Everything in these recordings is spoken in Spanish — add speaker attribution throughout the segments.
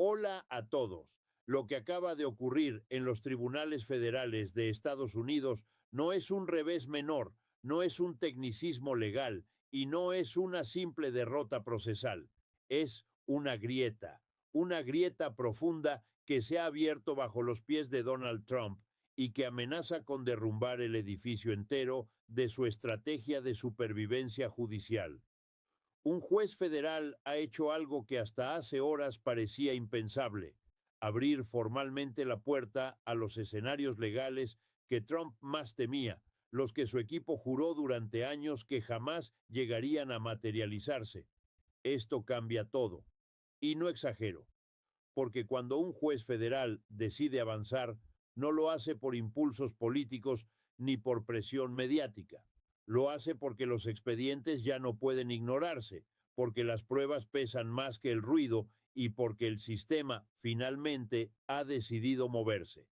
Speaker 1: Hola a todos. Lo que acaba de ocurrir en los tribunales federales de Estados Unidos no es un revés menor, no es un tecnicismo legal y no es una simple derrota procesal. Es una grieta profunda que se ha abierto bajo los pies de Donald Trump y que amenaza con derrumbar el edificio entero de su estrategia de supervivencia judicial. Un juez federal ha hecho algo que hasta hace horas parecía impensable: abrir formalmente la puerta a los escenarios legales que Trump más temía, los que su equipo juró durante años que jamás llegarían a materializarse. Esto cambia todo. Y no exagero, porque cuando un juez federal decide avanzar, no lo hace por impulsos políticos ni por presión mediática. Lo hace porque los expedientes ya no pueden ignorarse, porque las pruebas pesan más que el ruido y porque el sistema finalmente ha decidido moverse.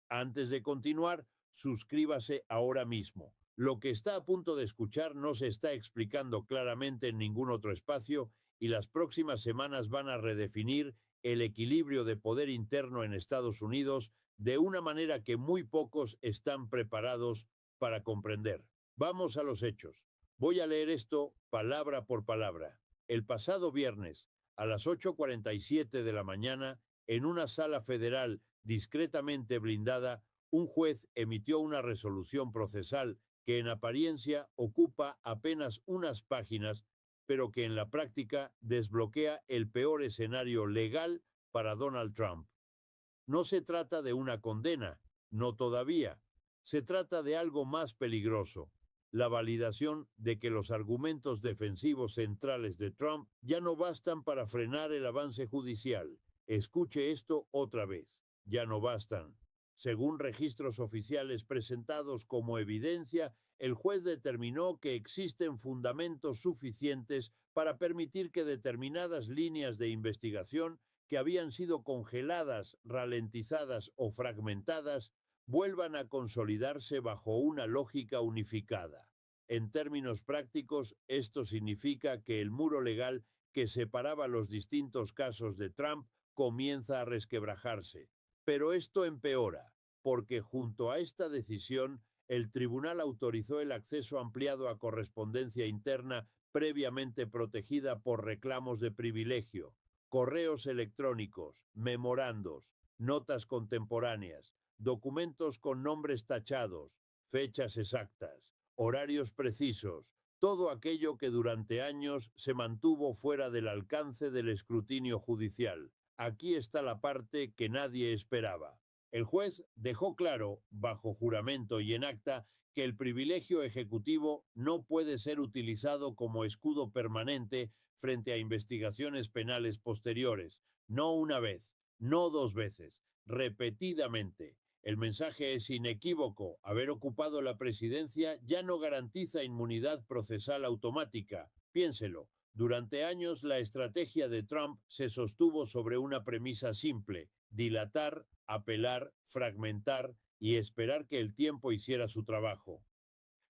Speaker 1: Antes de continuar, suscríbase ahora mismo. Lo que está a punto de escuchar no se está explicando claramente en ningún otro espacio y las próximas semanas van a redefinir el equilibrio de poder interno en Estados Unidos de una manera que muy pocos están preparados para comprender. Vamos a los hechos. Voy a leer esto palabra por palabra. El pasado viernes, a las 8:47 de la mañana, en una sala federal discretamente blindada, un juez emitió una resolución procesal que en apariencia ocupa apenas unas páginas, pero que en la práctica desbloquea el peor escenario legal para Donald Trump. No se trata de una condena, no todavía. Se trata de algo más peligroso: la validación de que los argumentos defensivos centrales de Trump ya no bastan para frenar el avance judicial. Escuche esto otra vez. Ya no bastan. Según registros oficiales presentados como evidencia, el juez determinó que existen fundamentos suficientes para permitir que determinadas líneas de investigación que habían sido congeladas, ralentizadas o fragmentadas vuelvan a consolidarse bajo una lógica unificada. En términos prácticos, esto significa que el muro legal que separaba los distintos casos de Trump comienza a resquebrajarse. Pero esto empeora, porque junto a esta decisión, el tribunal autorizó el acceso ampliado a correspondencia interna previamente protegida por reclamos de privilegio: correos electrónicos, memorandos, notas contemporáneas, documentos con nombres tachados, fechas exactas, horarios precisos, todo aquello que durante años se mantuvo fuera del alcance del escrutinio judicial. Aquí está la parte que nadie esperaba. El juez dejó claro, bajo juramento y en acta, que el privilegio ejecutivo no puede ser utilizado como escudo permanente frente a investigaciones penales posteriores. No una vez, no dos veces, repetidamente. El mensaje es inequívoco: haber ocupado la presidencia ya no garantiza inmunidad procesal automática. Piénselo. Durante años la estrategia de Trump se sostuvo sobre una premisa simple: dilatar, apelar, fragmentar y esperar que el tiempo hiciera su trabajo.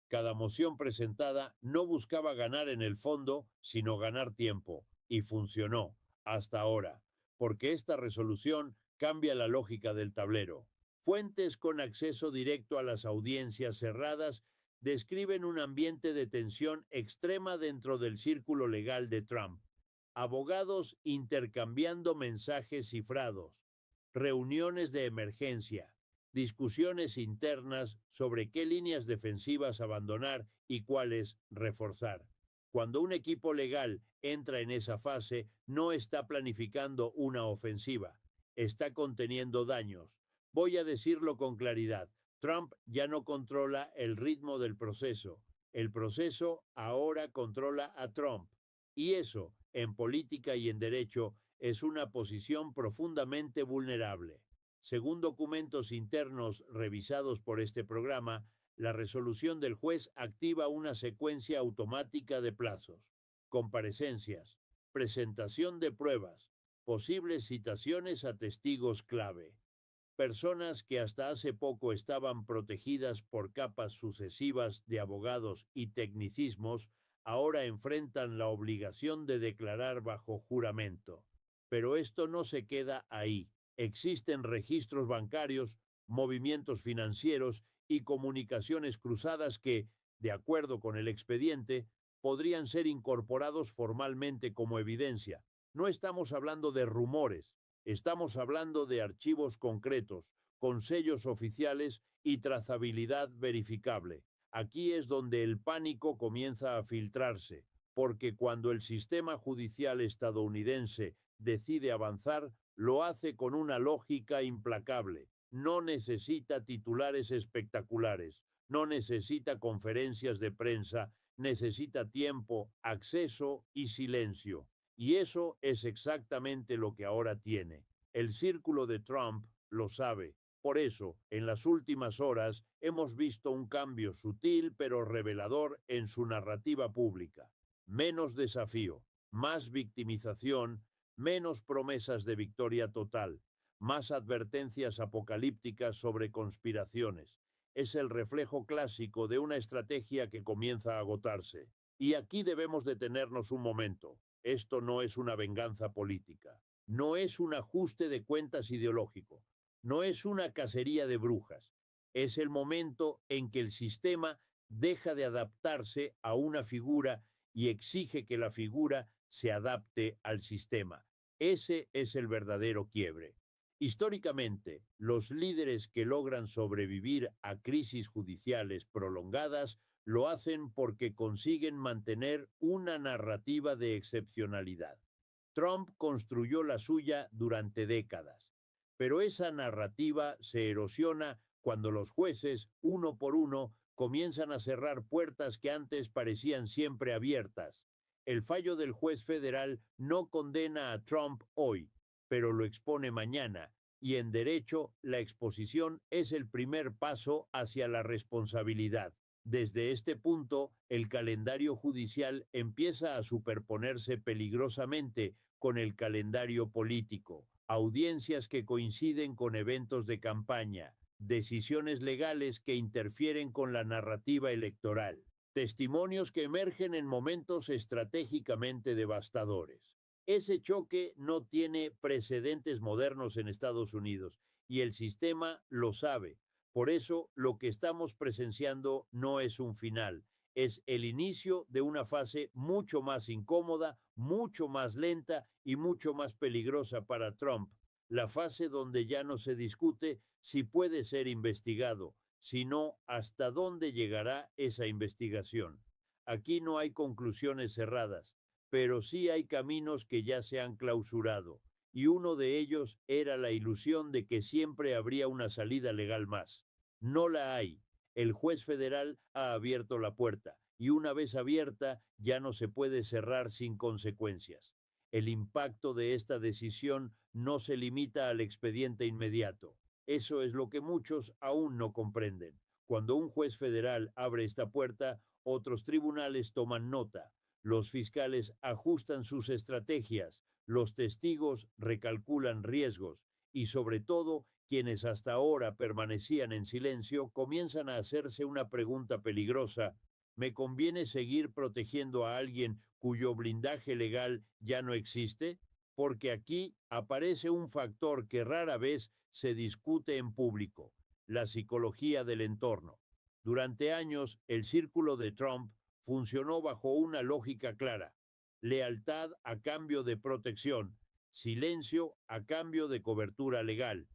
Speaker 1: Cada moción presentada no buscaba ganar en el fondo, sino ganar tiempo. Y funcionó, hasta ahora, porque esta resolución cambia la lógica del tablero. Fuentes con acceso directo a las audiencias cerradas describen un ambiente de tensión extrema dentro del círculo legal de Trump. Abogados intercambiando mensajes cifrados, reuniones de emergencia, discusiones internas sobre qué líneas defensivas abandonar y cuáles reforzar. Cuando un equipo legal entra en esa fase, no está planificando una ofensiva, está conteniendo daños. Voy a decirlo con claridad: Trump ya no controla el ritmo del proceso. El proceso ahora controla a Trump. Y eso, en política y en derecho, es una posición profundamente vulnerable. Según documentos internos revisados por este programa, la resolución del juez activa una secuencia automática de plazos: comparecencias, presentación de pruebas, posibles citaciones a testigos clave. Personas que hasta hace poco estaban protegidas por capas sucesivas de abogados y tecnicismos, ahora enfrentan la obligación de declarar bajo juramento. Pero esto no se queda ahí. Existen registros bancarios, movimientos financieros y comunicaciones cruzadas que, de acuerdo con el expediente, podrían ser incorporados formalmente como evidencia. No estamos hablando de rumores, estamos hablando de archivos concretos, con sellos oficiales y trazabilidad verificable. Aquí es donde el pánico comienza a filtrarse, porque cuando el sistema judicial estadounidense decide avanzar, lo hace con una lógica implacable. No necesita titulares espectaculares, no necesita conferencias de prensa, necesita tiempo, acceso y silencio. Y eso es exactamente lo que ahora tiene. El círculo de Trump lo sabe. Por eso, en las últimas horas, hemos visto un cambio sutil pero revelador en su narrativa pública. Menos desafío, más victimización, menos promesas de victoria total, más advertencias apocalípticas sobre conspiraciones. Es el reflejo clásico de una estrategia que comienza a agotarse. Y aquí debemos detenernos un momento. Esto no es una venganza política, no es un ajuste de cuentas ideológico, no es una cacería de brujas. Es el momento en que el sistema deja de adaptarse a una figura y exige que la figura se adapte al sistema. Ese es el verdadero quiebre. Históricamente, los líderes que logran sobrevivir a crisis judiciales prolongadas lo hacen porque consiguen mantener una narrativa de excepcionalidad. Trump construyó la suya durante décadas, pero esa narrativa se erosiona cuando los jueces, uno por uno, comienzan a cerrar puertas que antes parecían siempre abiertas. El fallo del juez federal no condena a Trump hoy, pero lo expone mañana, y en derecho la exposición es el primer paso hacia la responsabilidad. Desde este punto, el calendario judicial empieza a superponerse peligrosamente con el calendario político, audiencias que coinciden con eventos de campaña, decisiones legales que interfieren con la narrativa electoral, testimonios que emergen en momentos estratégicamente devastadores. Ese choque no tiene precedentes modernos en Estados Unidos y el sistema lo sabe. Por eso lo que estamos presenciando no es un final, es el inicio de una fase mucho más incómoda, mucho más lenta y mucho más peligrosa para Trump. La fase donde ya no se discute si puede ser investigado, sino hasta dónde llegará esa investigación. Aquí no hay conclusiones cerradas, pero sí hay caminos que ya se han clausurado, y uno de ellos era la ilusión de que siempre habría una salida legal más. No la hay. El juez federal ha abierto la puerta, y una vez abierta ya no se puede cerrar sin consecuencias. El impacto de esta decisión no se limita al expediente inmediato. Eso es lo que muchos aún no comprenden. Cuando un juez federal abre esta puerta, otros tribunales toman nota, los fiscales ajustan sus estrategias, los testigos recalculan riesgos y sobre todo quienes hasta ahora permanecían en silencio comienzan a hacerse una pregunta peligrosa. ¿Me conviene seguir protegiendo a alguien cuyo blindaje legal ya no existe? Porque aquí aparece un factor que rara vez se discute en público, la psicología del entorno. Durante años, el círculo de Trump funcionó bajo una lógica clara: lealtad a cambio de protección, silencio a cambio de cobertura legal,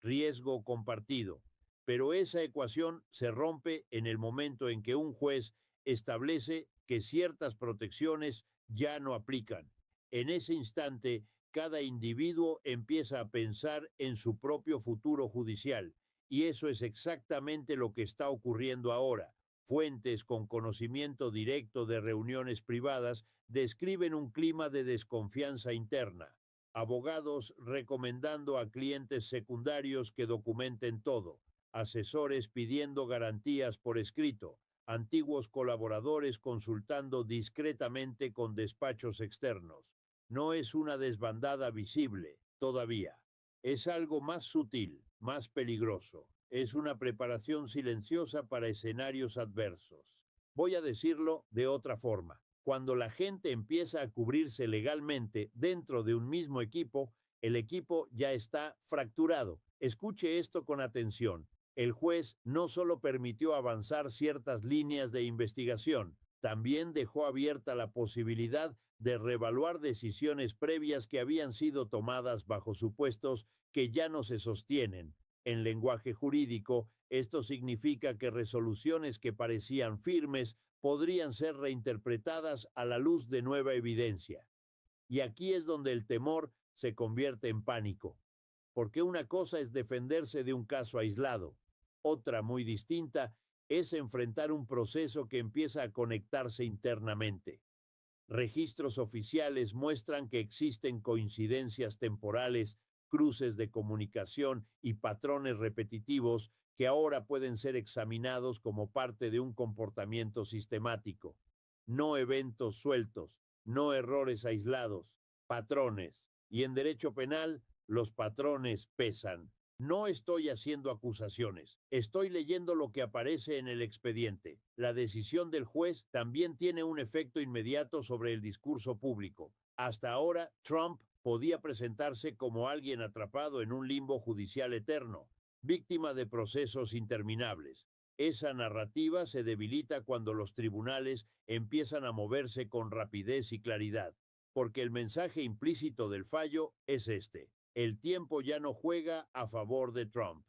Speaker 1: riesgo compartido. Pero esa ecuación se rompe en el momento en que un juez establece que ciertas protecciones ya no aplican. En ese instante, cada individuo empieza a pensar en su propio futuro judicial, y eso es exactamente lo que está ocurriendo ahora. Fuentes con conocimiento directo de reuniones privadas describen un clima de desconfianza interna. Abogados recomendando a clientes secundarios que documenten todo. Asesores pidiendo garantías por escrito. Antiguos colaboradores consultando discretamente con despachos externos. No es una desbandada visible, todavía. Es algo más sutil, más peligroso. Es una preparación silenciosa para escenarios adversos. Voy a decirlo de otra forma. Cuando la gente empieza a cubrirse legalmente dentro de un mismo equipo, el equipo ya está fracturado. Escuche esto con atención. El juez no solo permitió avanzar ciertas líneas de investigación, también dejó abierta la posibilidad de reevaluar decisiones previas que habían sido tomadas bajo supuestos que ya no se sostienen. En lenguaje jurídico, esto significa que resoluciones que parecían firmes podrían ser reinterpretadas a la luz de nueva evidencia. Y aquí es donde el temor se convierte en pánico, porque una cosa es defenderse de un caso aislado, otra muy distinta es enfrentar un proceso que empieza a conectarse internamente. Registros oficiales muestran que existen coincidencias temporales, cruces de comunicación y patrones repetitivos que ahora pueden ser examinados como parte de un comportamiento sistemático. No eventos sueltos, no errores aislados, patrones. Y en derecho penal, los patrones pesan. No estoy haciendo acusaciones, estoy leyendo lo que aparece en el expediente. La decisión del juez también tiene un efecto inmediato sobre el discurso público. Hasta ahora, Trump podía presentarse como alguien atrapado en un limbo judicial eterno, víctima de procesos interminables. Esa narrativa se debilita cuando los tribunales empiezan a moverse con rapidez y claridad, porque el mensaje implícito del fallo es este: el tiempo ya no juega a favor de Trump.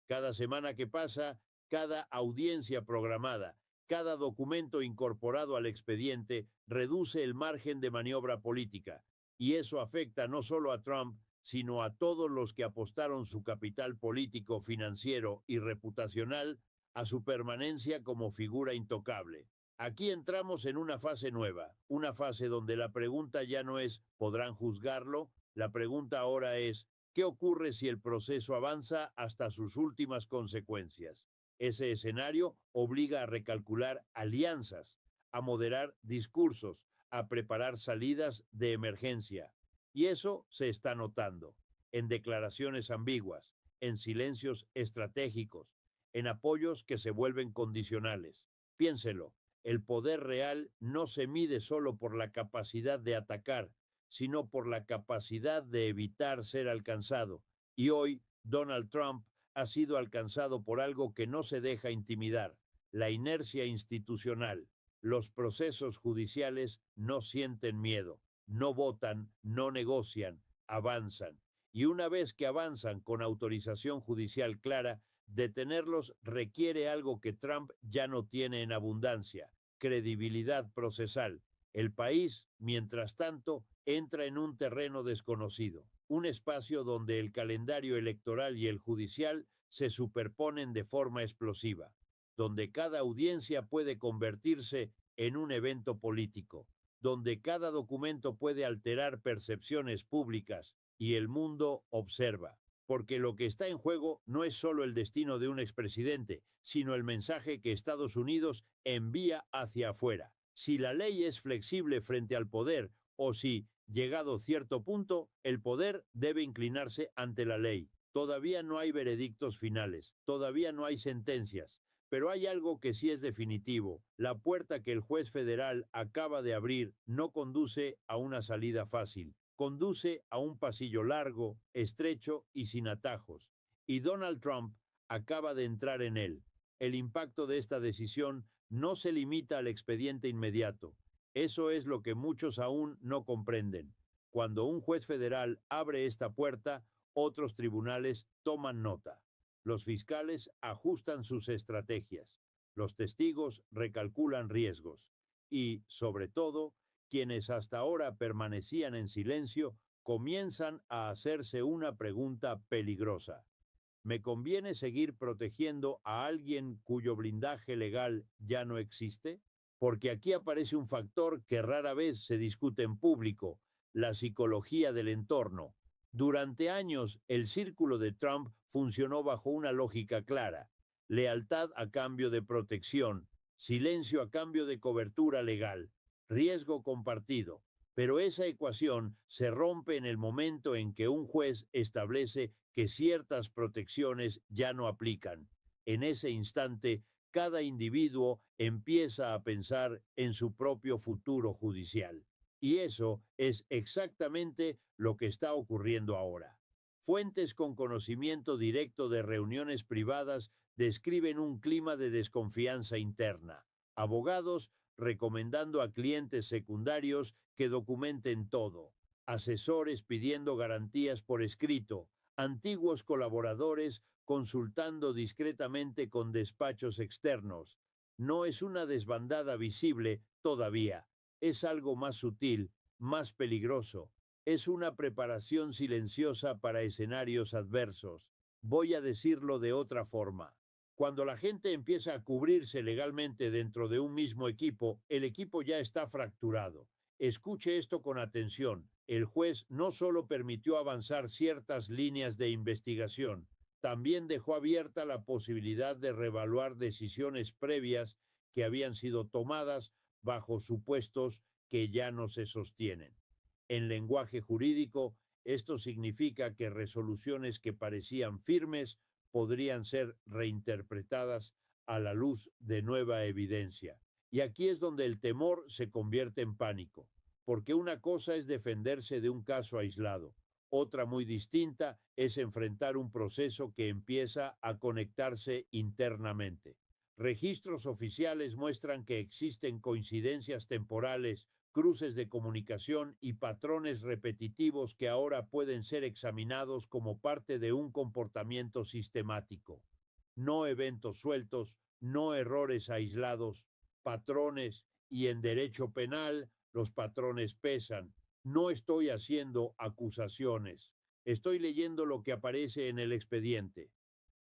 Speaker 1: Cada semana que pasa, cada audiencia programada, cada documento incorporado al expediente reduce el margen de maniobra política. Y eso afecta no solo a Trump, sino a todos los que apostaron su capital político, financiero y reputacional a su permanencia como figura intocable. Aquí entramos en una fase nueva, una fase donde la pregunta ya no es ¿podrán juzgarlo? La pregunta ahora es, ¿qué ocurre si el proceso avanza hasta sus últimas consecuencias? Ese escenario obliga a recalcular alianzas, a moderar discursos, a preparar salidas de emergencia. Y eso se está notando en declaraciones ambiguas, en silencios estratégicos, en apoyos que se vuelven condicionales. Piénselo, el poder real no se mide solo por la capacidad de atacar, sino por la capacidad de evitar ser alcanzado. Y hoy Donald Trump ha sido alcanzado por algo que no se deja intimidar: la inercia institucional. Los procesos judiciales no sienten miedo, no votan, no negocian, avanzan. Y una vez que avanzan con autorización judicial clara, detenerlos requiere algo que Trump ya no tiene en abundancia: credibilidad procesal. El país, mientras tanto, entra en un terreno desconocido, un espacio donde el calendario electoral y el judicial se superponen de forma explosiva, donde cada audiencia puede convertirse en un evento político, donde cada documento puede alterar percepciones públicas y el mundo observa. Porque lo que está en juego no es solo el destino de un expresidente, sino el mensaje que Estados Unidos envía hacia afuera. Si la ley es flexible frente al poder, o si, llegado cierto punto, el poder debe inclinarse ante la ley. Todavía no hay veredictos finales, todavía no hay sentencias, pero hay algo que sí es definitivo: la puerta que el juez federal acaba de abrir no conduce a una salida fácil, conduce a un pasillo largo, estrecho y sin atajos. Y Donald Trump acaba de entrar en él. El impacto de esta decisión no se limita al expediente inmediato. Eso es lo que muchos aún no comprenden. Cuando un juez federal abre esta puerta, otros tribunales toman nota. Los fiscales ajustan sus estrategias. Los testigos recalculan riesgos. Y, sobre todo, quienes hasta ahora permanecían en silencio comienzan a hacerse una pregunta peligrosa: ¿me conviene seguir protegiendo a alguien cuyo blindaje legal ya no existe? Porque aquí aparece un factor que rara vez se discute en público: la psicología del entorno. Durante años, el círculo de Trump funcionó bajo una lógica clara: lealtad a cambio de protección, silencio a cambio de cobertura legal, riesgo compartido. Pero esa ecuación se rompe en el momento en que un juez establece que ciertas protecciones ya no aplican. En ese instante, cada individuo empieza a pensar en su propio futuro judicial. Y eso es exactamente lo que está ocurriendo ahora. Fuentes con conocimiento directo de reuniones privadas describen un clima de desconfianza interna. Abogados recomendando a clientes secundarios que documenten todo. Asesores pidiendo garantías por escrito. Antiguos colaboradores consultando discretamente con despachos externos. No es una desbandada visible todavía. Es algo más sutil, más peligroso. Es una preparación silenciosa para escenarios adversos. Voy a decirlo de otra forma. Cuando la gente empieza a cubrirse legalmente dentro de un mismo equipo, el equipo ya está fracturado. Escuche esto con atención. El juez no solo permitió avanzar ciertas líneas de investigación, también dejó abierta la posibilidad de reevaluar decisiones previas que habían sido tomadas bajo supuestos que ya no se sostienen. En lenguaje jurídico, esto significa que resoluciones que parecían firmes podrían ser reinterpretadas a la luz de nueva evidencia. Y aquí es donde el temor se convierte en pánico, porque una cosa es defenderse de un caso aislado, otra muy distinta es enfrentar un proceso que empieza a conectarse internamente. Registros oficiales muestran que existen coincidencias temporales, cruces de comunicación y patrones repetitivos que ahora pueden ser examinados como parte de un comportamiento sistemático. No eventos sueltos, no errores aislados, patrones, y en derecho penal los patrones pesan. No estoy haciendo acusaciones, estoy leyendo lo que aparece en el expediente.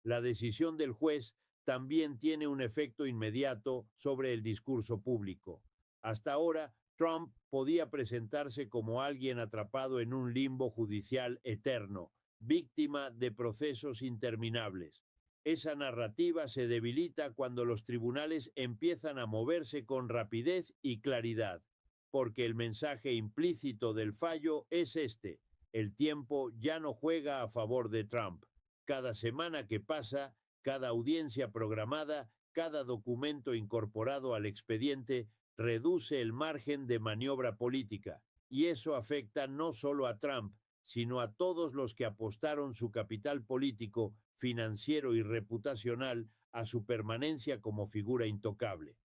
Speaker 1: La decisión del juez también tiene un efecto inmediato sobre el discurso público. Hasta ahora, Trump podía presentarse como alguien atrapado en un limbo judicial eterno, víctima de procesos interminables. Esa narrativa se debilita cuando los tribunales empiezan a moverse con rapidez y claridad, porque el mensaje implícito del fallo es este: el tiempo ya no juega a favor de Trump. Cada semana que pasa, cada audiencia programada, cada documento incorporado al expediente reduce el margen de maniobra política, y eso afecta no solo a Trump, sino a todos los que apostaron su capital político, financiero y reputacional a su permanencia como figura intocable.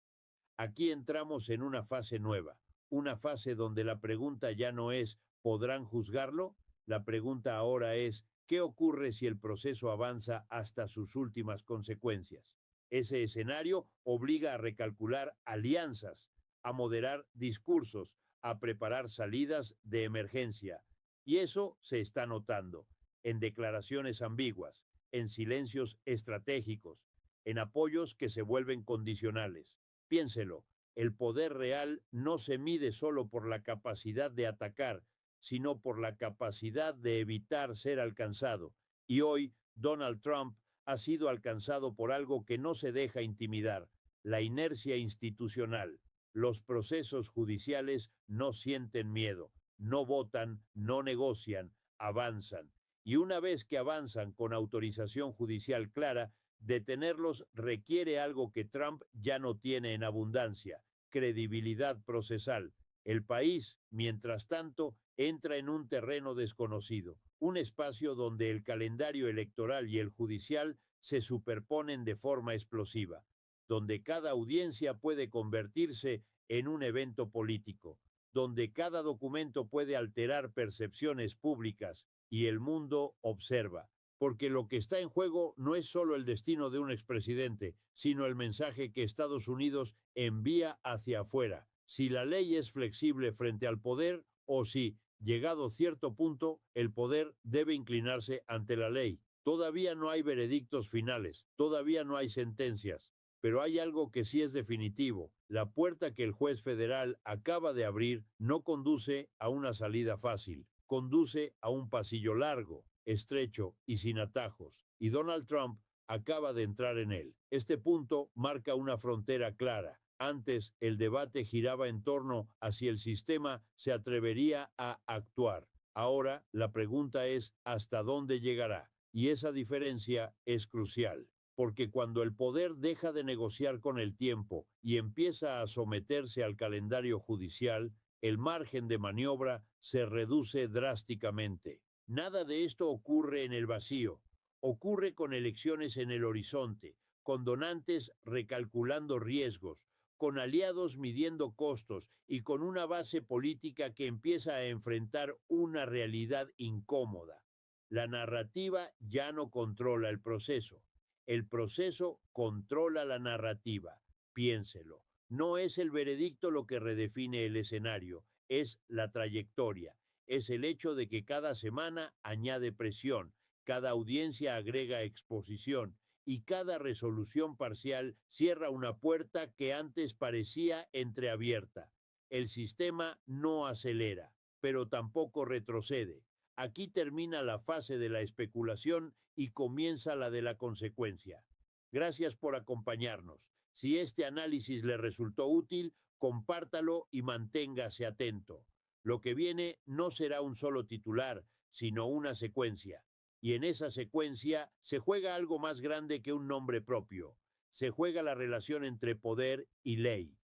Speaker 1: Aquí entramos en una fase nueva, una fase donde la pregunta ya no es ¿podrán juzgarlo? La pregunta ahora es ¿qué ocurre si el proceso avanza hasta sus últimas consecuencias? Ese escenario obliga a recalcular alianzas, a moderar discursos, a preparar salidas de emergencia. Y eso se está notando en declaraciones ambiguas, en silencios estratégicos, en apoyos que se vuelven condicionales. Piénselo, el poder real no se mide solo por la capacidad de atacar, sino por la capacidad de evitar ser alcanzado. Y hoy Donald Trump ha sido alcanzado por algo que no se deja intimidar: la inercia institucional. Los procesos judiciales no sienten miedo, no votan, no negocian, avanzan. Y una vez que avanzan con autorización judicial clara, detenerlos requiere algo que Trump ya no tiene en abundancia: credibilidad procesal. El país, mientras tanto, entra en un terreno desconocido, un espacio donde el calendario electoral y el judicial se superponen de forma explosiva, donde cada audiencia puede convertirse en un evento político, donde cada documento puede alterar percepciones públicas y el mundo observa, porque lo que está en juego no es solo el destino de un expresidente, sino el mensaje que Estados Unidos envía hacia afuera: si la ley es flexible frente al poder o si, llegado cierto punto, el poder debe inclinarse ante la ley. Todavía no hay veredictos finales, todavía no hay sentencias, pero hay algo que sí es definitivo: la puerta que el juez federal acaba de abrir no conduce a una salida fácil, conduce a un pasillo largo, estrecho y sin atajos, y Donald Trump acaba de entrar en él. Este punto marca una frontera clara. Antes el debate giraba en torno a si el sistema se atrevería a actuar. Ahora la pregunta es ¿hasta dónde llegará? Y esa diferencia es crucial. porque cuando el poder deja de negociar con el tiempo y empieza a someterse al calendario judicial, el margen de maniobra se reduce drásticamente. Nada de esto ocurre en el vacío. Ocurre con elecciones en el horizonte, con donantes recalculando riesgos, con aliados midiendo costos y con una base política que empieza a enfrentar una realidad incómoda. La narrativa ya no controla el proceso controla la narrativa. Piénselo. No es el veredicto lo que redefine el escenario, es la trayectoria, es el hecho de que cada semana añade presión, cada audiencia agrega exposición y cada resolución parcial cierra una puerta que antes parecía entreabierta. El sistema no acelera, pero tampoco retrocede. Aquí termina la fase de la especulación y comienza la de la consecuencia. Gracias por acompañarnos. Si este análisis le resultó útil, compártalo y manténgase atento. Lo que viene no será un solo titular, sino una secuencia. Y en esa secuencia se juega algo más grande que un nombre propio. Se juega la relación entre poder y ley.